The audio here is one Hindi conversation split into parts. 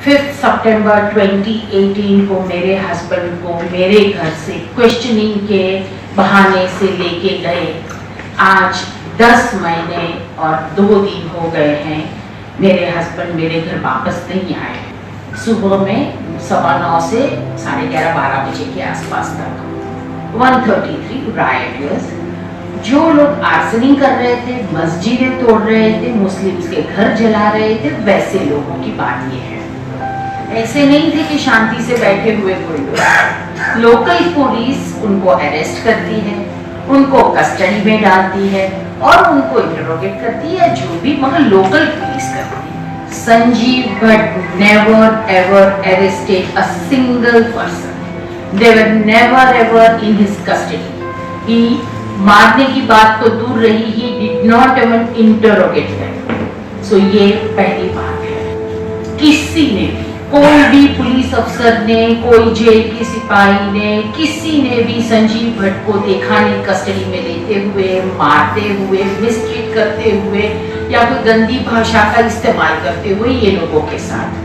5 सितंबर 2018 को मेरे हस्बैंड को मेरे घर से क्वेश्चनिंग के बहाने से लेके गए। आज 10 महीने और 2 दिन हो गए हैं, मेरे हस्बैंड मेरे घर वापस नहीं आए। सुबह में 9:15 से 11:30-12 बजे के आसपास तक 133 राइटर्स, जो लोग आर्सनिंग कर रहे थे, मस्जिदें तोड़ रहे थे, मुस्लिम्स के घर जला रहे थे, वैसे लोगों की बात ये है। ऐसे नहीं थे कि शांति से बैठे हुए कोई लोग। लोकल पुलिस उनको अरेस्ट करती है, उनको कस्टडी में डालती है और उनको इंटरोगेट करती है, जो भी, मगर लोकल पुलिस करती है। Sanjiv Bhatt never ever arrested a single person. They were never ever in his custody. He मारने की बात तो दूर रही, he did not even interrogate them. So ये पहली बात है। किसी ने भी, कोई भी पुलिस अफसर ने, कोई जेल के सिपाही ने, किसी ने भी संजीव भट्ट को देखा नहीं कस्टडी में लेते हुए, मारते हुए, मिसट्रीट करते हुए या कोई गंदी भाषा का इस्तेमाल करते हुए ये लोगों के साथ।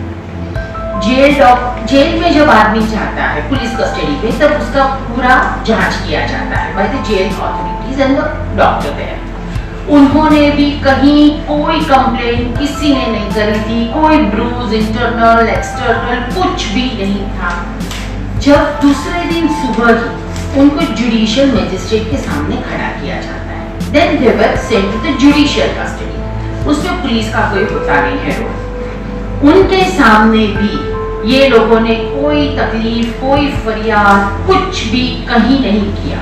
जेल में जब आदमी जाता है पुलिस कस्टडी में, तब उसका पूरा जांच किया जाता है by the jail authorities and the doctor there. उन्होंने भी कहीं कोई कंप्लेन किसी ने नहीं करी थी, कोई ब्रूज इंटरनल एक्सटर्नल कुछ भी नहीं था। जब दूसरे दिन सुबह ही उनको जुडिशियल मजिस्ट्रेट के सामने खड़ा किया जाता है, then they were sent to the judicial custody. उसमें पुलिस का कोई होता नहीं है रोल। उनके सामने भी ये लोगों ने कोई तकलीफ, कोई फरियाद, कुछ भी कहीं नहीं किया।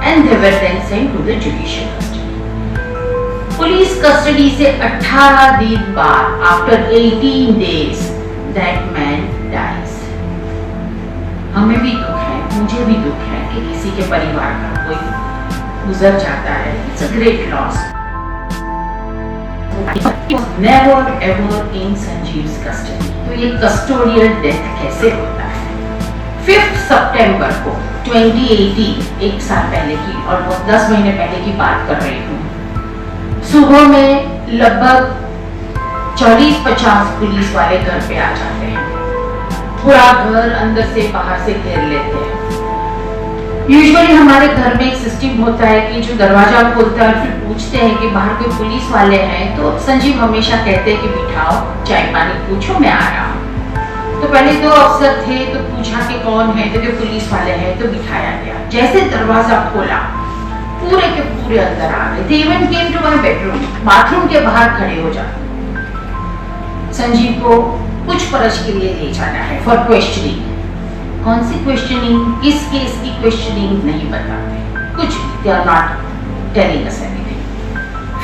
And they were then sent to the judicial custody. Police custody से 18 दिन बाद, after 18 days, that man dies. हमें भी दुख है, मुझे भी दुख है कि किसी के परिवार का कोई गुजर जाता है। It's a great loss. Never ever in Sanjeev's custody. तो ये कस्टोडियल डेथ कैसे होता है? 5 सितंबर को 2018, एक साल पहले की और 10 महीने पहले की बात कर रही हूँ। सुबह में लगभग 40-50 पुलिस वाले घर पे आ जाते हैं। पूरा घर अंदर से बाहर से घेर लेते हैं। यूजुअली हमारे घर में एक सिस्टम होता है कि जो दरवाजा खोलता है और फिर पूछते हैं कि बाहर कोई पुलिस वाले हैं, तो संजीव हमेशा कहते हैं कि बिठाओ, चाय पानी पूछो, मैं आ रहा हूँ। तो पहले 2 अफसर थे, तो पूछा कि कौन है, तो जो पुलिस वाले हैं, तो बिठाया गया। जैसे दरवाजा खोला, पूरे के पूरे अंदर आ गए। They even came to my bedroom, bathroom के बाहर खड़े हो जाते। संजीव को कुछ परख के लिए ले जाना है फॉर क्वेश्चनिंग। कौन सी क्वेश्चनिंग, किस केस की क्वेश्चनिंग नहीं बताते, कुछ भी। They are not telling us anything.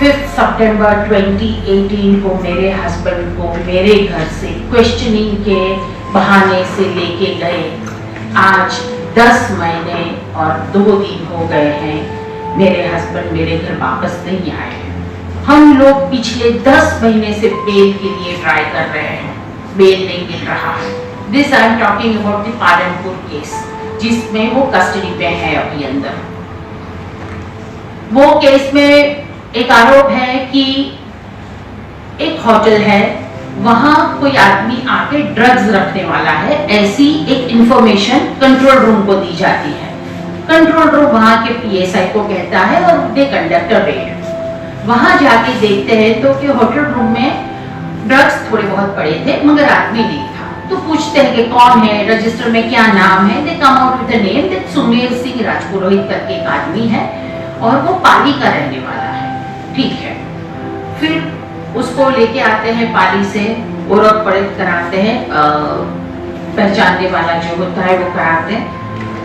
5 सितंबर 2018 को मेरे हस्बैंड को मेरे घर से क्वेश्चनिंग के बहाने से लेके गए। आज 10 महीने और 2 दिन हो गए हैं, मेरे हस्बैंड मेरे घर वापस नहीं आए हैं। हम लोग पिछले 10 महीने से बेल के लिए ट्राई कर रहे हैं, बेल नहीं मिल रहा है। This I am talking about the Palanpur case, जिसमें वो कस्टडी पे है अभी अंदर। वो केस में एक आरोप है कि एक होटल है, वहां कोई आदमी आके ड्रग्स रखने वाला है, ऐसी एक इंफॉर्मेशन कंट्रोल रूम को दी जाती है। कंट्रोल रूम वहां के पीएसआई को कहता है और दे कंडक्ट अ रेड। वहां जाके देखते हैं तो कि होटल रूम में ड्रग्स थोड़े बहुत पड़े थे, मगर आदमी नहीं था। तो पूछते हैं कि कौन है, रजिस्टर में क्या नाम है। They came out with the name that Sumer Singh Rajpurohit करके एक आदमी है और वो पाली का रहने वाला है। ठीक है, फिर उसको लेके आते हैं पाली से, ओरख पड़क कराते हैं, पहचानने वाला जो होता है वो कराते हैं।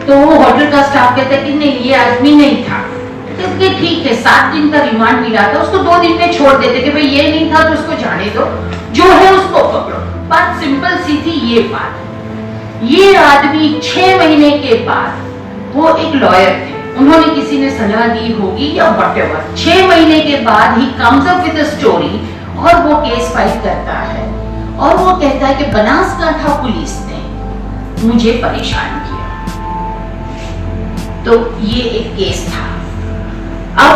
तो वो होटल का स्टाफ कहता है कि नहीं, ये आदमी नहीं था। क्योंकि ठीक है, 7 दिन का रिमांड मिला था, उसको 2 दिन में छोड़ देते कि भाई ये नहीं था तो उसको जाने दो, जो है उसको पकड़ो। बात सिंपल सी थी ये बात। ये आदमी 6 महीने के बाद, वो एक लॉयर थे, उन्होंने किसी ने सलाह दी होगी या व्हाटएवर, 6 महीने के बाद he comes up with a story और वो केस फाइल करता है और वो कहता है कि बनासकांठा पुलिस ने मुझे परेशान किया। तो ये एक केस था। अब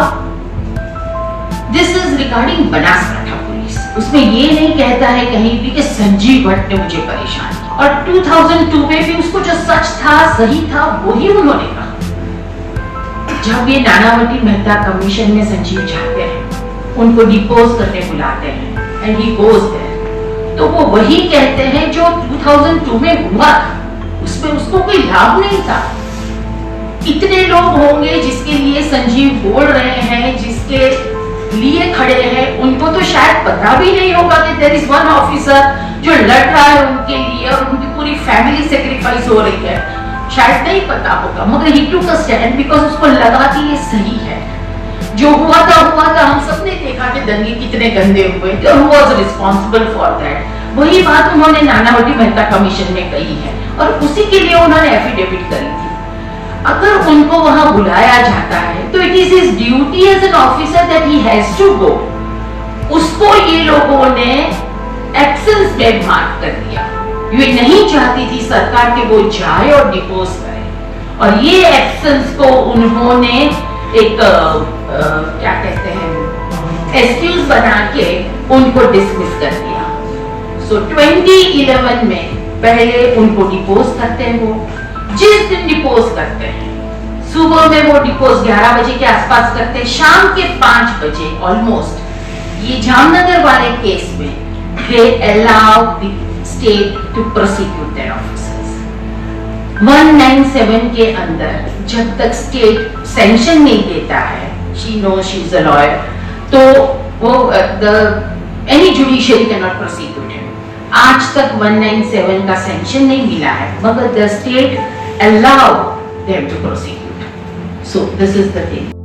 this is regarding Banaskantha police. उसमें ये नहीं कहता है कहीं भी कि संजीव भट्ट ने मुझे परेशान किया। और 2002 में भी उसको जो सच था, सही था, वही उन्होंने कहा। जब ये नानावती मेहता कमीशन में संजीव जाते हैं, उनको डिपोज करने बुलाते हैं एंड ही गोज देयर, तो वो वही कहते हैं जो 2002 में हुआ था, उसमें उसको कोई लाभ नहीं था। इतने लोग होंगे जिसके लिए संजीव बोल रहे हैं, जिसके लिए खड़े हैं, उनको तो शायद पता भी नहीं होगा कि देयर इज वन ऑफिसर जो लड़ रहा है उनके लिए और उनकी पूरी फैमिली सेक्रीफाइस हो रही है, शायद नहीं पता होगा। मगर ही टूक अ स्टैंड बिकॉज उसको लगा कि ये सही है। जो हुआ था हम सबने देखा कि दंगे कितने गंदे हुए थे, who was responsible for that. वही बात उन्होंने नानावती मेहता कमीशन में कही है और उसी के लिए उन्होंने एफिडेविट करी थी। अगर उनको वहां बुलाया जाता है तो it is his duty as an officer that he has to go. उसको ये लोगों ने एब्सेंस में मार्क कर दिया। ये नहीं चाहती थी सरकार के वो जाए और डिपोज करे, और ये एब्सेंस को उन्होंने एक क्या कहते हैं एक्सक्यूज बना के उनको डिसमिस कर दिया। सो 2011 में पहले उनको डिपोज करते हैं। वो जिस दिन डिपोज करते हैं, सुबह में वो डिपोज 11 बजे के आसपास करते हैं, शाम के 5 बजे ऑलमोस्ट ये जामनगर वाले केस में they allow the state to prosecute their officers। 197 के अंदर जब तक स्टेट सैंक्शन नहीं देता है, she knows she is a lawyer, तो वो any judiciary cannot prosecute him। आज तक 197 का सैंक्शन नहीं मिला है, मगर the state allow them to prosecute। So this is the thing।